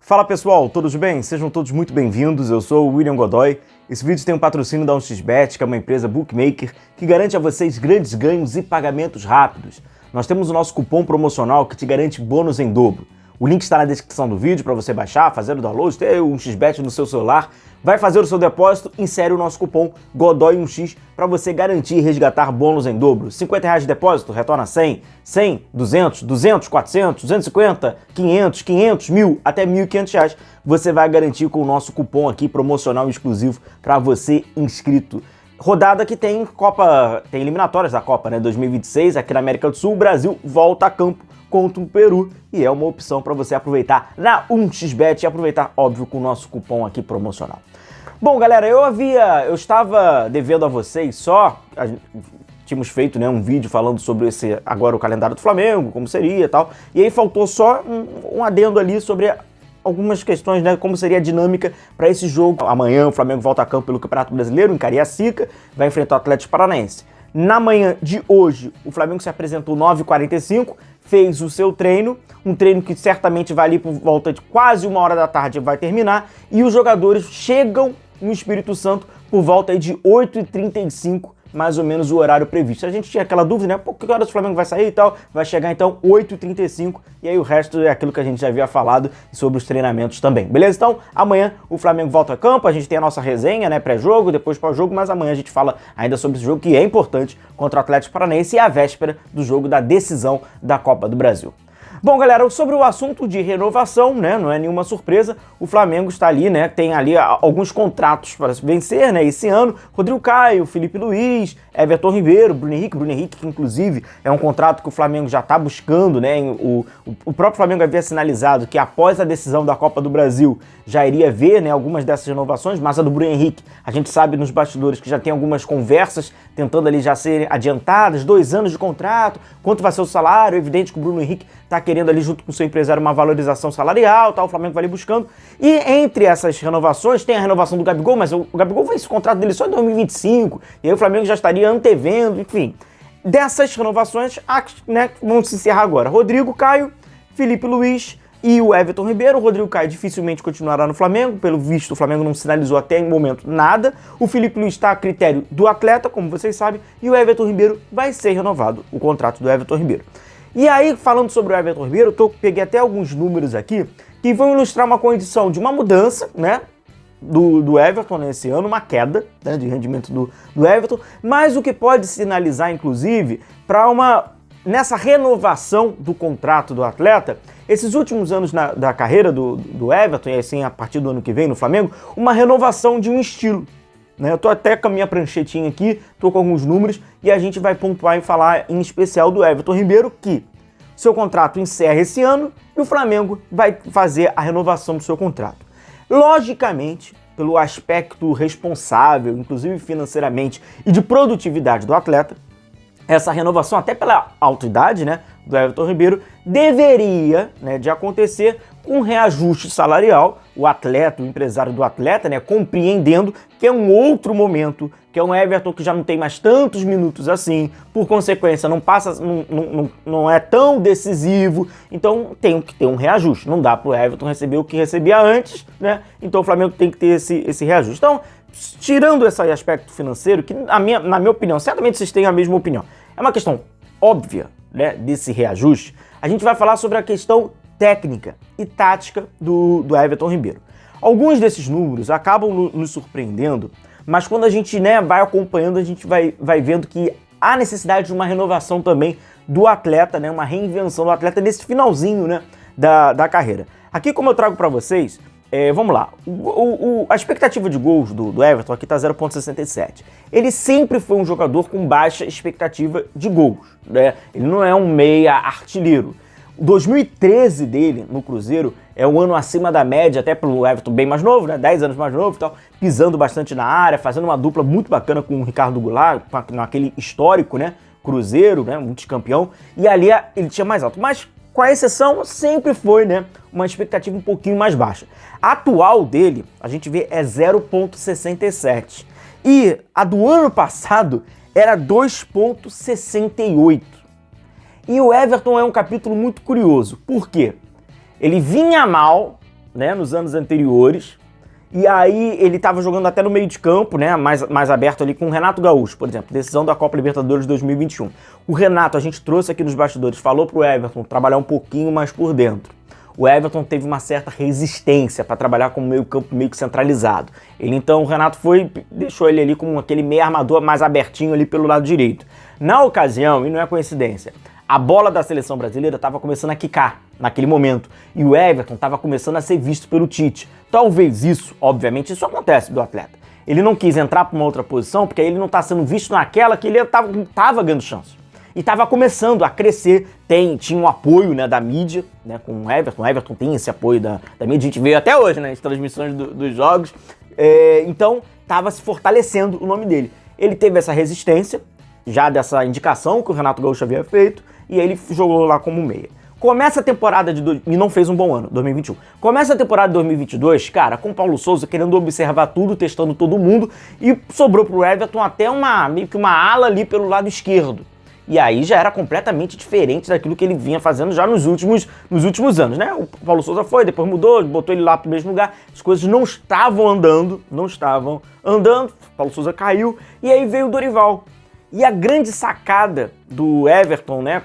Fala pessoal, todos bem? Sejam todos muito bem-vindos, eu sou o William Godoy. Esse vídeo tem um patrocínio da 1xBet, que é uma empresa bookmaker que garante a vocês grandes ganhos e pagamentos rápidos. Nós temos o nosso cupom promocional que te garante bônus em dobro. O link está na descrição do vídeo para você baixar, fazer o download, ter o 1xBet no seu celular. Vai fazer o seu depósito, insere o nosso cupom GODOY1x para você garantir e resgatar bônus em dobro. R$50 de depósito, retorna 100, 100, 200, 200, 400, 250, 500, 500, 1.000, até R$1.500. Você vai garantir com o nosso cupom aqui promocional exclusivo para você inscrito. Rodada que tem Copa, tem eliminatórias da Copa, né? 2026, aqui na América do Sul, o Brasil volta a campo contra o Peru e é uma opção para você aproveitar na 1xBet e aproveitar, óbvio, com o nosso cupom aqui promocional. Bom, galera, eu estava devendo a vocês tínhamos feito, né, um vídeo falando sobre agora o calendário do Flamengo, como seria e tal, e aí faltou só um adendo ali sobre algumas questões, né, como seria a dinâmica para esse jogo. Amanhã o Flamengo volta a campo pelo Campeonato Brasileiro, em Cariacica, vai enfrentar o Atlético Paranaense. Na manhã de hoje, o Flamengo se apresentou 9h45, fez o seu treino, um treino que certamente vai ali por volta de quase 1h da tarde, vai terminar, e os jogadores chegam no Espírito Santo por volta aí de 8h35, mais ou menos o horário previsto. A gente tinha aquela dúvida, né? Pô, que horas o Flamengo vai sair e tal? Vai chegar então 8h35 e aí o resto é aquilo que a gente já havia falado sobre os treinamentos também, beleza? Então, amanhã o Flamengo volta a campo, a gente tem a nossa resenha, né? Pré-jogo, depois pós-jogo, mas amanhã a gente fala ainda sobre esse jogo que é importante contra o Atlético Paranaense e a véspera do jogo da decisão da Copa do Brasil. Bom, galera, sobre o assunto de renovação, né, não é nenhuma surpresa, o Flamengo está ali, né, tem ali alguns contratos para vencer, né, esse ano, Rodrigo Caio, Felipe Luiz, Everton Ribeiro, Bruno Henrique, que inclusive é um contrato que o Flamengo já está buscando, né, o próprio Flamengo havia sinalizado que após a decisão da Copa do Brasil já iria ver, né, algumas dessas renovações, mas a do Bruno Henrique, a gente sabe nos bastidores que já tem algumas conversas tentando ali já ser adiantadas, 2 anos de contrato, quanto vai ser o salário, é evidente que o Bruno Henrique está querendo ali junto com o seu empresário uma valorização salarial, tal, o Flamengo vai ali buscando. E entre essas renovações tem a renovação do Gabigol, mas o Gabigol vai esse contrato dele só em 2025, e aí o Flamengo já estaria antevendo, enfim. Dessas renovações, né, vão se encerrar agora. Rodrigo Caio, Felipe Luiz e o Everton Ribeiro. O Rodrigo Caio dificilmente continuará no Flamengo, pelo visto o Flamengo não sinalizou até o momento nada. O Felipe Luiz está a critério do atleta, como vocês sabem, e o Everton Ribeiro vai ser renovado, o contrato do Everton Ribeiro. E aí, falando sobre o Everton Ribeiro, eu peguei até alguns números aqui que vão ilustrar uma condição de uma mudança, né, do Everton nesse ano, uma queda, né, de rendimento do Everton, mas o que pode sinalizar, inclusive, para nessa renovação do contrato do atleta, esses últimos anos da carreira do Everton, e assim a partir do ano que vem no Flamengo, uma renovação de um estilo. Eu tô até com a minha pranchetinha aqui, tô com alguns números e a gente vai pontuar e falar em especial do Everton Ribeiro, que seu contrato encerra esse ano e o Flamengo vai fazer a renovação do seu contrato. Logicamente, pelo aspecto responsável, inclusive financeiramente e de produtividade do atleta, essa renovação, até pela alta idade, né, do Everton Ribeiro, deveria, né, de acontecer com um reajuste salarial, o atleta, o empresário do atleta, né, compreendendo que é um outro momento, que é um Everton que já não tem mais tantos minutos assim, por consequência não é tão decisivo, então tem que ter um reajuste, não dá para o Everton receber o que recebia antes, né, então o Flamengo tem que ter esse reajuste. Então, tirando esse aspecto financeiro, que na minha opinião, certamente vocês têm a mesma opinião, é uma questão óbvia, né, desse reajuste, a gente vai falar sobre a questão técnica e tática do Everton Ribeiro. Alguns desses números acabam nos surpreendendo, mas quando a gente, né, vai acompanhando, a gente vai vendo que há necessidade de uma renovação também do atleta, né, uma reinvenção do atleta nesse finalzinho, né, da carreira. Aqui, como eu trago para vocês, vamos lá, a expectativa de gols do Everton aqui está 0,67. Ele sempre foi um jogador com baixa expectativa de gols, né? Ele não é um meia artilheiro. 2013 dele no Cruzeiro é um ano acima da média, até pelo Everton bem mais novo, né? 10 anos mais novo e tal, pisando bastante na área, fazendo uma dupla muito bacana com o Ricardo Goulart, naquele histórico, né? Cruzeiro, né? Multicampeão, e ali ele tinha mais alto. Mas, com a exceção, sempre foi, né, uma expectativa um pouquinho mais baixa. A atual dele, a gente vê, é 0,67. E a do ano passado era 2,68. E o Everton é um capítulo muito curioso. Por quê? Ele vinha mal, né, nos anos anteriores. E aí ele estava jogando até no meio de campo, né, mais aberto ali com o Renato Gaúcho, por exemplo, decisão da Copa Libertadores 2021. O Renato, a gente trouxe aqui nos bastidores, falou pro Everton trabalhar um pouquinho mais por dentro. O Everton teve uma certa resistência para trabalhar com o meio campo meio que centralizado. Então o Renato deixou ele ali com aquele meio armador mais abertinho ali pelo lado direito. Na ocasião, e não é coincidência, a bola da seleção brasileira estava começando a quicar naquele momento e o Everton estava começando a ser visto pelo Tite. Talvez isso, obviamente, isso acontece do atleta. Ele não quis entrar para uma outra posição porque aí ele não está sendo visto naquela que ele estava ganhando chance. E estava começando a crescer, tinha um apoio, né, da mídia, né, com o Everton tem esse apoio da mídia, a gente vê até hoje, né, nas transmissões dos jogos, então estava se fortalecendo o nome dele. Ele teve essa resistência, já dessa indicação que o Renato Gaúcho havia feito, e ele jogou lá como meia. Começa a temporada e não fez um bom ano, 2021. Começa a temporada de 2022, cara, com o Paulo Sousa querendo observar tudo, testando todo mundo, e sobrou pro Everton até meio que uma ala ali pelo lado esquerdo. E aí já era completamente diferente daquilo que ele vinha fazendo já nos últimos anos, né? O Paulo Sousa foi, depois mudou, botou ele lá pro mesmo lugar, as coisas não estavam andando, o Paulo Sousa caiu, e aí veio o Dorival. E a grande sacada do Everton, né,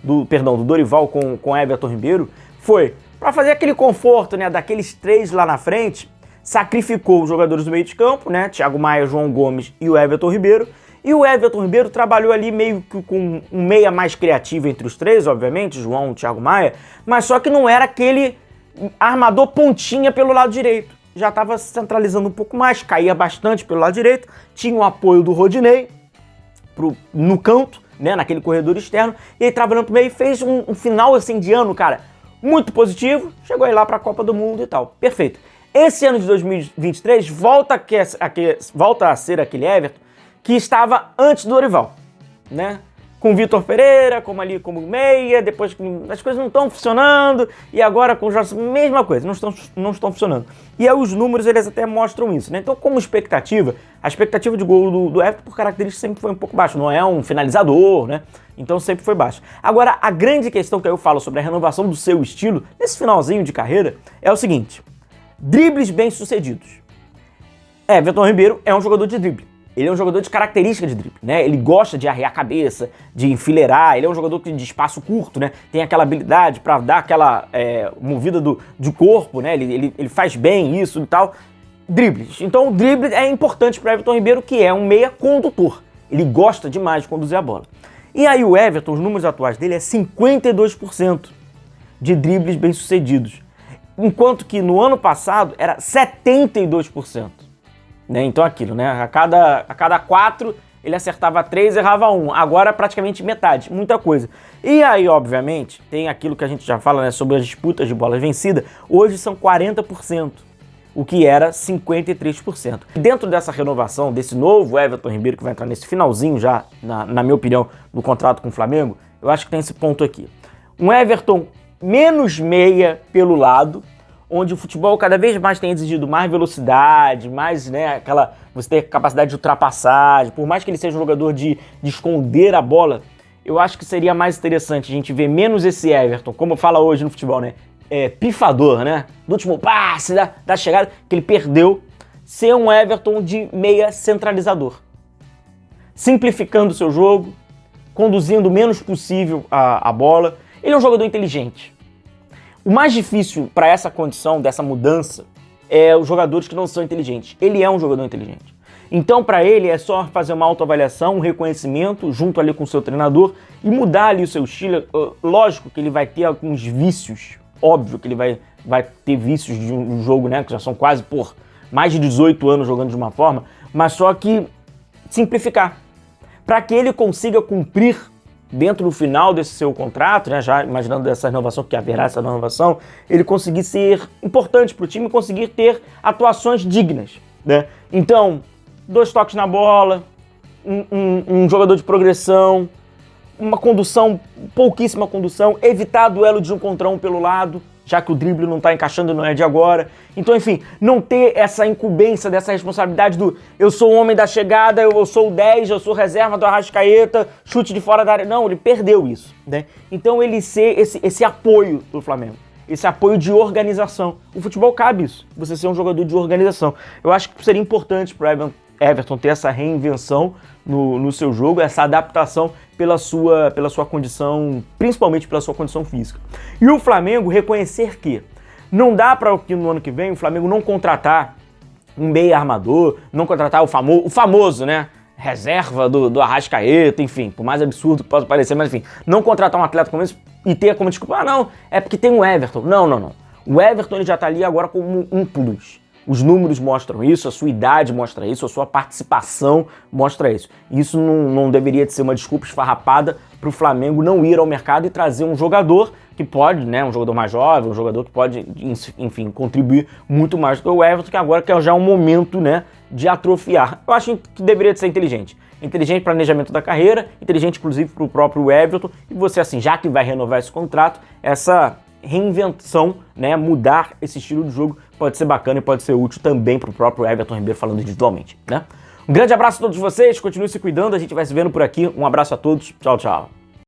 do Dorival com Everton Ribeiro, foi para fazer aquele conforto, né, daqueles três lá na frente, sacrificou os jogadores do meio de campo, né, Thiago Maia, João Gomes e o Everton Ribeiro, e o Everton Ribeiro trabalhou ali meio que com um meia mais criativo entre os três, obviamente, João e Thiago Maia, mas só que não era aquele armador pontinha pelo lado direito. Já estava centralizando um pouco mais, caía bastante pelo lado direito, tinha o apoio do Rodinei no canto, né, naquele corredor externo, e ele trabalhando pro meio e fez um final assim de ano, cara, muito positivo, chegou aí lá pra Copa do Mundo e tal, perfeito. Esse ano de 2023 volta a ser aquele Everton que estava antes do Dorival, né, com o Vitor Pereira, como meia, depois que as coisas não estão funcionando, e agora com o Jorge, mesma coisa, não estão funcionando. E aí os números, eles até mostram isso, né? Então, como expectativa, a expectativa de gol do Everton, por característica, sempre foi um pouco baixa, não é um finalizador, né? Então sempre foi baixo. Agora, a grande questão que eu falo sobre a renovação do seu estilo, nesse finalzinho de carreira, é o seguinte: dribles bem-sucedidos. Everton Ribeiro é um jogador de drible. Ele é um jogador de característica de drible, né? Ele gosta de arrear a cabeça, de enfileirar, ele é um jogador de espaço curto, né? Tem aquela habilidade para dar aquela movida de corpo, né? Ele faz bem isso e tal. Dribles. Então o drible é importante para Everton Ribeiro, que é um meia condutor. Ele gosta demais de conduzir a bola. E aí o Everton, os números atuais dele é 52% de dribles bem-sucedidos, enquanto que no ano passado era 72%. Né? Então aquilo, né? A cada 4 ele acertava 3, errava 1. Agora praticamente metade, muita coisa. E aí, obviamente, tem aquilo que a gente já fala, né, sobre as disputas de bola vencida. Hoje são 40%, o que era 53%. Dentro dessa renovação, desse novo Everton Ribeiro, que vai entrar nesse finalzinho já, na minha opinião, do contrato com o Flamengo, eu acho que tem esse ponto aqui. Um Everton menos meia pelo lado, onde o futebol cada vez mais tem exigido mais velocidade, mais, né, você ter capacidade de ultrapassagem, por mais que ele seja um jogador de esconder a bola, eu acho que seria mais interessante a gente ver menos esse Everton, como fala hoje no futebol, né, pifador, né, do último passe, da chegada, que ele perdeu, ser um Everton de meia centralizador, simplificando o seu jogo, conduzindo o menos possível a bola. Ele é um jogador inteligente. O mais difícil para essa condição, dessa mudança, é os jogadores que não são inteligentes. Ele é um jogador inteligente. Então, para ele, é só fazer uma autoavaliação, um reconhecimento, junto ali com o seu treinador, e mudar ali o seu estilo. Lógico que ele vai ter alguns vícios, óbvio que ele vai ter vícios de um jogo, né, que já são quase, mais de 18 anos jogando de uma forma, mas só que simplificar, para que ele consiga cumprir dentro do final desse seu contrato, né, já imaginando essa renovação, que haverá essa renovação, ele conseguir ser importante para o time, conseguir ter atuações dignas, né? Então, 2 toques na bola, um jogador de progressão, uma condução, pouquíssima condução, evitar duelo de 1 contra 1 pelo lado, já que o drible não está encaixando, não é de agora. Então, enfim, não ter essa incumbência, dessa responsabilidade do eu sou o homem da chegada, eu sou o 10, eu sou reserva do Arrascaeta, chute de fora da área. Não, ele perdeu isso, né? Então, ele ser esse apoio do Flamengo. esse apoio de organização. O futebol cabe isso, você ser um jogador de organização. Eu acho que seria importante para o Everton ter essa reinvenção no seu jogo, essa adaptação pela sua condição, principalmente pela sua condição física. E o Flamengo reconhecer que não dá para que no ano que vem o Flamengo não contratar um meia armador, não contratar o famoso, né? Reserva do Arrascaeta, enfim, por mais absurdo que possa parecer, mas enfim, não contratar um atleta como esse e ter como desculpa, não, é porque tem o Everton. Não. O Everton ele já tá ali agora como um plus. Os números mostram isso, a sua idade mostra isso, a sua participação mostra isso. Isso não deveria de ser uma desculpa esfarrapada para o Flamengo não ir ao mercado e trazer um jogador que pode, né, um jogador mais jovem, um jogador que pode, enfim, contribuir muito mais do que o Everton, que agora que é já um momento, né, de atrofiar. Eu acho que deveria de ser inteligente. Inteligente planejamento da carreira, inteligente inclusive para o próprio Everton, e você assim, já que vai renovar esse contrato, essa reinvenção, né, mudar esse estilo de jogo pode ser bacana e pode ser útil também para o próprio Everton Ribeiro falando individualmente, né? Um grande abraço a todos vocês, continue se cuidando, a gente vai se vendo por aqui, um abraço a todos, tchau, tchau.